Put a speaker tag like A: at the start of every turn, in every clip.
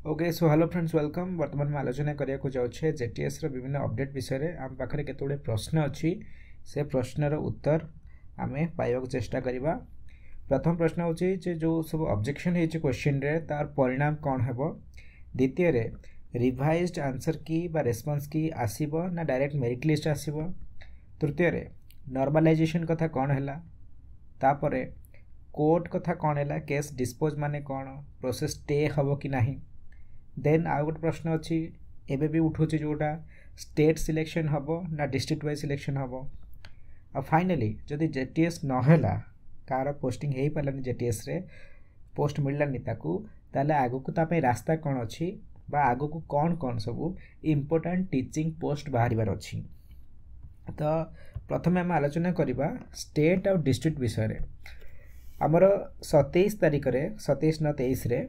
A: Okay so hello friends welcome. वर्तमान में आलोचना करने जाऊे जेटीएस विभिन्न अपडेट विषय आम पाखे केतोड़े प्रश्न अच्छी से प्रश्नर उत्तर आम पाइबा चेष्टा करवा। प्रथम प्रश्न हूँ जो सब ऑब्जेक्शन है क्वेश्चन रे तार परिणाम कौन है। द्वितीय रिवाइज्ड आंसर की बा रेस्पॉन्स की आसीबो ना डायरेक्ट मेरिट लिस्ट आसीबो। तृतीय नॉर्मलाइजेशन कथा कौन है। तापरे कोर्ट कथा कौन है, केस डिस्पोज माने कौन, प्रोसेस स्टे हम कि नहीं। देन आउ गोटे प्रश्न अच्छी एबे भी उठूँ जोटा स्टेट सिलेक्शन हम ना डिस्ट्रिक्ट वाइज सिलेक्शन हम। आ फाइनाली जदि जेटीएस नहला कार पोस्टिंग हो पारानी जेटीएस रे पोस्ट मिललानी ताले आगु को रास्ता कौन अच्छी बा आगु को कौन कौन सब इम्पोर्टाट टीचिंग पोस्ट बाहर अच्छी। तो प्रथम आम आलोचना करवा स्टेट आउ डिस्ट्रिक्ट विषय आमर 27 तारिख रे 27 न 23 रे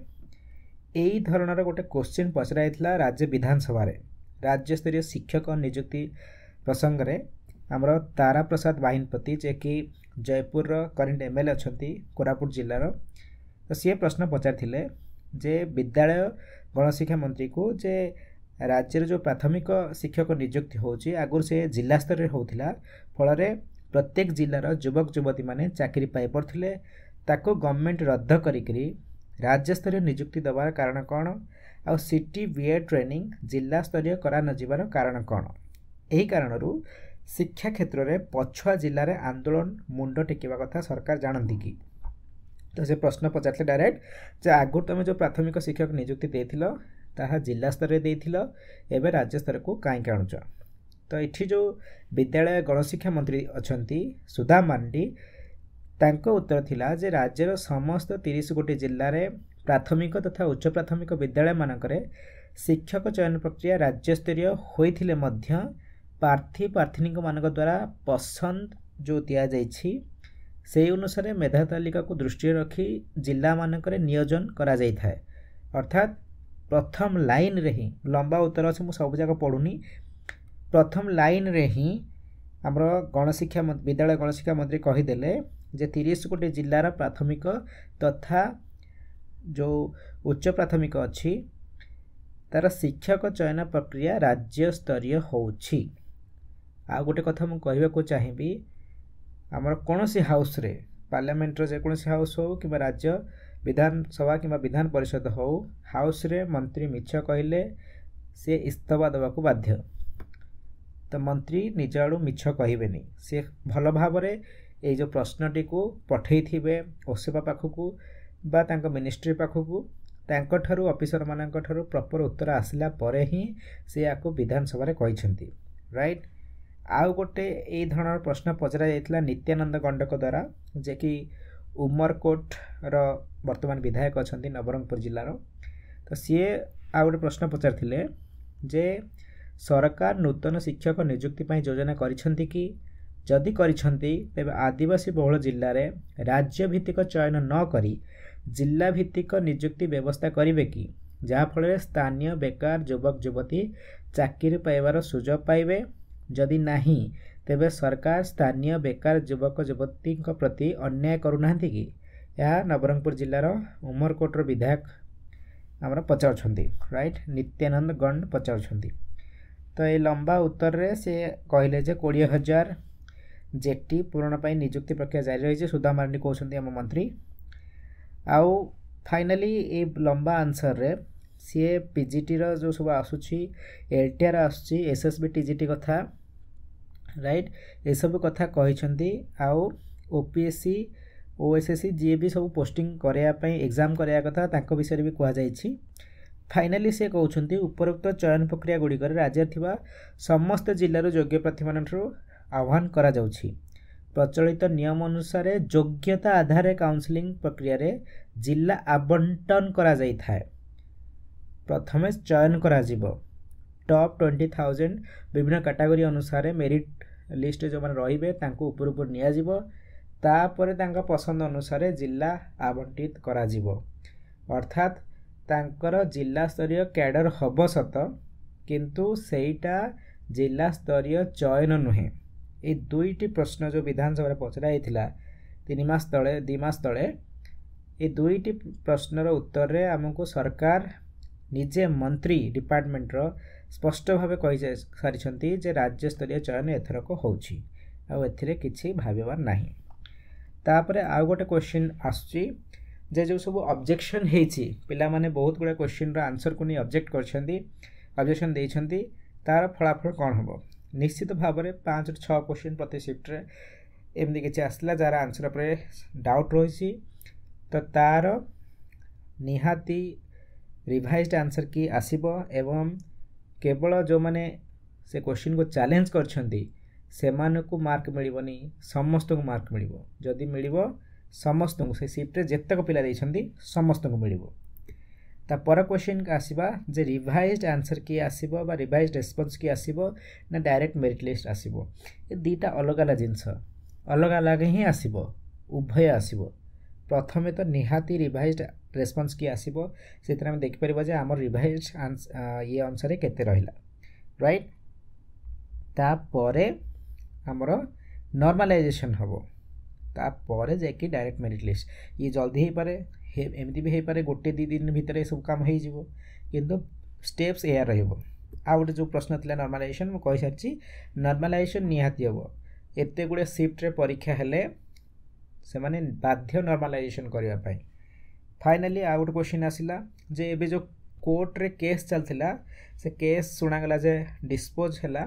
A: यही धरणर गोटे क्वेश्चन पचरा राज्य विधानसभा राज्य स्तरीय शिक्षक नियुक्ति प्रसंग रे आमर तारा प्रसाद बाहिनपति जे कि जयपुर करेन्ट एमएलए अच्छा कोरापुट जिलार। तो सी प्रश्न पचारि जे विद्यालय गणशिक्षा मंत्री को जे राज्य जो प्राथमिक शिक्षक नियुक्ति होची आगुर से जिला स्तर होता फल प्रत्येक जिलार युवक युवती माने चाकरी पाई पड़ते ताको गवर्नमेंट रद्द करी राज्य स्तरीय नियुक्ति देवार कारण कौन आ सिटी बीएड ट्रेनिंग जिला स्तरीय करा न जिबार कारण कौन। यही कारण शिक्षा क्षेत्र में पछुआ जिले में आंदोलन मुंड टेकिबा कथा सरकार जानती कि। तो से प्रश्न पचारे डायरेक्ट जे आगुर तुम जो प्राथमिक शिक्षक नियुक्ति देथिल ताहा जिला स्तर में देथिल एबे राज्य स्तर को कहीं आणुच। तो ये जो विद्यालय गणशिक्षा मंत्री अछंती सुधा मांडी तांको उत्तर थिला जे राज्यर समस्त 30 गोटी जिले में प्राथमिक तथा उच्च प्राथमिक विद्यालय मानकरे शिक्षक चयन प्रक्रिया राज्य स्तरीय होइथिले मध्य प्रार्थी प्रार्थिनी मानक द्वारा पसंद जो दिया जाइछि से अनुसार मेधा तालिका को दृष्टि रखी जिला मानकरे नियोजन करा जाई थाए। अर्थात प्रथम लाइन रे ही लंबा उत्तर अच्छे मुझे सब जगह पढ़ुनी प्रथम लाइन रे ही आमर गणशिक्षा विद्यालय गणशिक्षा मंत्री कहीदेले जे 30 गोटे जिलार प्राथमिक तथा जो उच्च प्राथमिक अच्छी तार शिक्षक चयन प्रक्रिया राज्य स्तरीय होउछि। आ गोटे कथा मु कहबा चाहिए आमर कौन सी हाउस रे पार्लियामेंट जेकोसी हाउस हो कि राज्य विधानसभा कि विधान परिषद हो हाउस रे मंत्री मिछ कहले से इस्तफा देवाक बाध्य। तो मंत्री निज आड़ू मिछ कहबेनी से भल भाव ये जो प्रश्नटी को पठई थे ओसेवा पाखक बा तांको मिनिस्ट्री पाखक ठारू ऑफिसर मानक ठारू प्रॉपर उत्तर आसला परे ही से याको विधानसभा रे कहिसेंती राइट। आउ गोटे यही धरण प्रश्न पचरा जाइतिला नित्यानंद गंडक द्वारा जे कि उमरकोट रो वर्तमान विधायक अछंती नवरंगपुर जिलार। तो सी आउ गोटे प्रश्न पचारथिले जे सरकार नूतन शिक्षक नियुक्ति पई योजना करिसेंती कि जदि करिसेंती तेबे आदिवासी बहुल जिल्ला रे राज्य भित्तिक चयन न करी जिला भित्तिक नियुक्ति व्यवस्था करिवे कि जहाँ फल स्थानीय बेकार युवक युवती चाकरी पाइबार सुजोग पाइबे। जदि नाही तेबे सरकार स्थानीय बेकार युवक युवती प्रति अन्याय करूनाहांती कि। यह नवरंगपुर जिलार उमरकोटर विधायक आमर पचारुछंती राइट नित्यानंद गंड पचारुछंती। तो ये लंबा उत्तर रे से कहले जे 20,000 जेटी पूरण पर नियुक्ति प्रक्रिया जारी रही है सुधा मार्डी कहते आम मंत्री। आउ फाइनाली ये लंबा आंसर रे सी पीजीटी रो जो सब आसूची एलटीआर आसूची एसएसबी टीजीटी कथा राइट ये सब कथा कही। आउ ओपीएससी ओएसएससी जी भी सब पोस्टिंग करने एग्जाम कराया कथा तांको विषय भी कहुई। फाइनाली से कहते उपरोक्त चयन प्रक्रिया गुड़िक राज्य थिबा समस्त जिलार योग्य प्रार्थी मानठू आह्वान करा जाउछि। प्रचलित नियम अनुसार योग्यता आधार काउंसलिंग प्रक्रिया रे जिला आवंटन करा जाई थाए। प्रथमे चयन करा जिवो टॉप 20,000 विभिन्न कैटेगरी अनुसार मेरिट लिस्ट जो माने रहिबे तांको ऊपर ऊपर निया जिवो तापरे तांका पसंद अनुसार जिला आवंटित करा जिवो। अर्थात तांकर जिला स्तरीय कैडर हब सत किंतु सेटा जिला स्तरीय चयन नुहे। ये दुईटी प्रश्न जो विधानसभा पचरा 3 मास तले 2 मास तले ये दुईटी प्रश्नर उत्तर रे आमको सरकार निजे मंत्री डिपार्टमेंट रो स्पष्ट भाव कही सारी जे राज्य स्तरीय चयन एथरक होउछि आ एथिरे किछि भाबिबार नाही। तापरे आ गोटे क्वेश्चन आसुछि जे जो सब ऑब्जेक्शन हेछि पिला माने बहुत गुडा क्वेश्चन रो आंसर को नि ऑब्जेक्ट करछन्ती ऑब्जेक्शन देछन्ती तार फलाफल कोन हबो। निश्चित भाव में 5 ରୁ 6 क्वेश्चन प्रति शिफ्ट रे एमदी किछि आसला जार आंसर पर डाउट रही तो तार निहाती रिवाइज्ड आंसर की आसीबो एवं केवल जो माने से क्वेश्चन को चैलेंज करछन्ती सेमान को मार्क मिलिबनी समस्त को मार्क मिलिबो। जदि मिलिबो समस्त को से शिफ्ट रे जेतक पिला दैछन्ती समस्त को मिलिबो। ता पर क्वेश्चन का आसीबा जे रिवाइज्ड आंसर की आसीबो बा रिवाइज्ड रेस्पॉन्स की आसीबो ना डायरेक्ट मेरिट लिस्ट आसीबो। ए दीटा अलग अलग जिंस अलग अलग ही आसीबो उभय आसीबो। प्रथमे तो निहाती रिवाइज्ड रेस्पॉन्स की आसीबो सेतरा हम देख परिबो जे हमर रिवाइज्ड ये आंसर केते रहिला राइट। ता परे हमर नॉर्मलाइजेशन हबो ता परे जे कि डायरेक्ट मेरिट लिस्ट ये जल्दी ही पारे एमती भी हो पारे गोटे 2 दिन भितर सब काम हो जिवो किंतु स्टेप्स एया रहइबो। आ गोटे जो प्रश्न थिला नॉर्मलाइजेशन म कहि सारछि नॉर्मलाइजेशन निहाती हबो एते गुडे शिफ्ट रे परीक्षा हेले से माने बाध्य नॉर्मलाइजेशन करिवा पई। फाइनली आ गोटे क्वेश्चन आसिला जे एबे जो कोर्ट रे केस चलथिला से केस सुना गला जे डिस्पोज हैला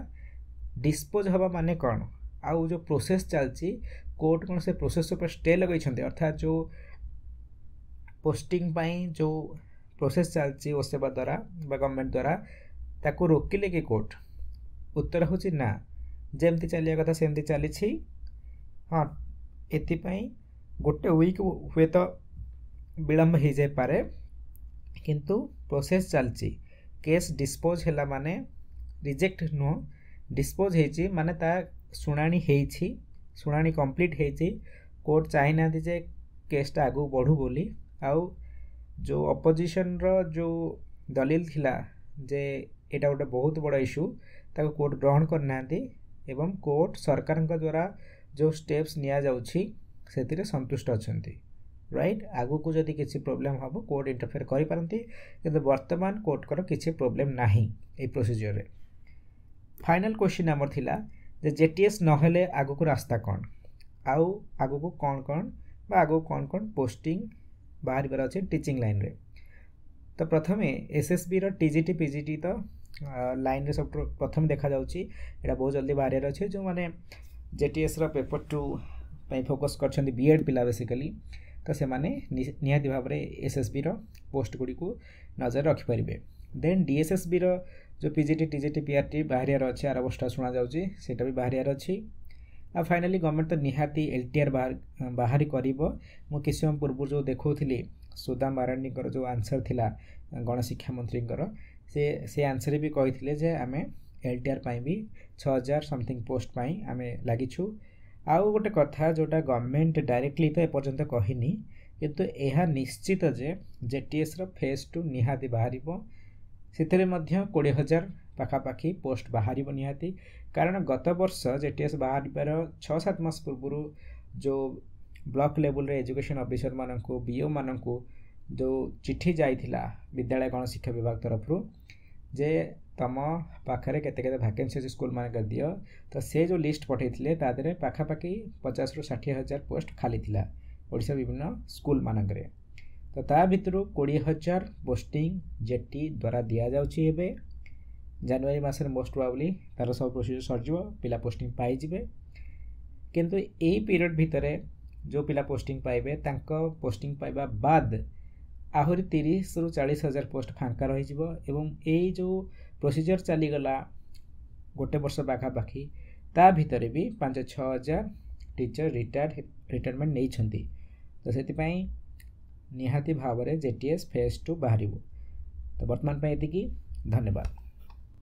A: डिस्पोज हबा माने कोन आ जो प्रोसेस चलछि कोर्ट कोन से प्रोसेस पर स्टे लगै छथि अर्थात जो पोस्टिंग पाई जो प्रोसेस चलछि ओ सेवा द्वारा बा गवर्नमेंट द्वारा ताको रोकिले के कोर्ट उत्तर होछि ना जेमती चलिया कथा सेमती चली छी। हाँ एति पई गोटे वीक हुए तो विलंब हो जाए पारे किंतु प्रोसेस चलछि केस डिस्पोज हैला माने रिजेक्ट नो डिस्पोज हेछि माने ता सुनानी हेछि सुनानी कंप्लीट हेछि कोर्ट चाहि ना जे केसटा आगु बढ़ू बोली आउ जो अपोजिशन रो जो दलील थिला जे एटा गोटे बहुत बड़ा इश्यू ताको कोर्ट ग्रहण करनांती एवं कोर्ट सरकार द्वारा जो स्टेप्स निया जाउछि सेतिरे संतुष्ट अछंती राइट। आगु को जदि किछि प्रॉब्लम हबो कोर्ट इंटरफेयर करि पारंती किंतु वर्तमान कोर्ट कर किछि प्रॉब्लम नाही ए प्रोसीजर रे। फाइनल क्वेश्चन हमर थिला जे जेटीएस नहेले आगु को रास्ता कोन आउ आगु को कोन बा आगु कोन पोस्टिंग बाहर बार अच्छे टीचिंग लाइन रे। तो प्रथमे एसएसबी रो टीजीटी पीजीटी तो लाइन रे सब प्रथम देखा जाउची एटा बहुत जल्दी बाहर अच्छे जो माने जेटीएस रो पेपर 2 पई फोकस करछन्ती बीएड पिला बेसिकली तो से माने निहाती भाव रे एसएसबी रो पोस्ट गुडी को नजर रखि परिबे। देन डीएसएसबी रो जो पीजीटी टीजीटी पीआरटी बाहर अच्छे आर अवस्था सुना जाउची सेटा भी बाहर अछि। आ फाइनली गवर्नमेंट तो निहाती एलटीआर बाहरी करिबो। मु किछ समय पूर्व जो देखौथिली सुदाम बारानी कर जो आंसर थिला गणशिक्षा मंत्री कर से आंसर भी कहिथिले जे आमे एलटीआर पाई भी 6000 समथिंग पोस्ट पाई आमे लागिछु। आउ गोटे कथा जोटा गवर्नमेंट डायरेक्टली तो एपर्यंत कहिनी किंतु एहा निश्चित जे जेटीएस रो फेज 2 निहाती बाहरिबो सेतरे मध्य 20000 पाखापाखी पोस्ट बाहरिबो निहाती कारण गत वर्ष जेटीएस बाहर 6-7 मास पूर्व जो ब्लॉक लेवल रे एजुकेशन ऑफिसर माननको बीओ माननको जो चिट्ठी जाइथिला विद्यालय गणशिक्षा विभाग तरफ रु जे तम पाखरे केते केते वैकेंसी स्कूल मान कर दियो तो से जो लिस्ट पठैथिले तादरे पाखापाखी 50 ରୁ 60 हजार पोस्ट खाली थिला ओडिसा विभिन्न स्कूल मानकरे। तो ता भितरु 20000 पोस्टिंग जेटी द्वारा दिया जाउची हेबे जनवरी मासरे मोस्ट प्रोबेबली तार सब प्रोसीजर सरजिवो पिला पोस्टिंग पाई जिवे किंतु एई पीरियड भितरे जो पिला पोस्टिंग पाइबे तांको पोस्टिंग पाइबा बाद आहुरी 30 ରୁ 40 हजार पोस्ट फांका रही जिवो एवं एई जो प्रोसीजर चली गला गोटे वर्ष पाखापाखी ता भितरे भी 5-6 हजार टीचर रिटायरमेंट नहीं छंती। तो सेति पई निहाती भाव रे जेटीएस फेज 2 बाहरिबो। तो वर्तमान पे एतिकी धन्यवाद।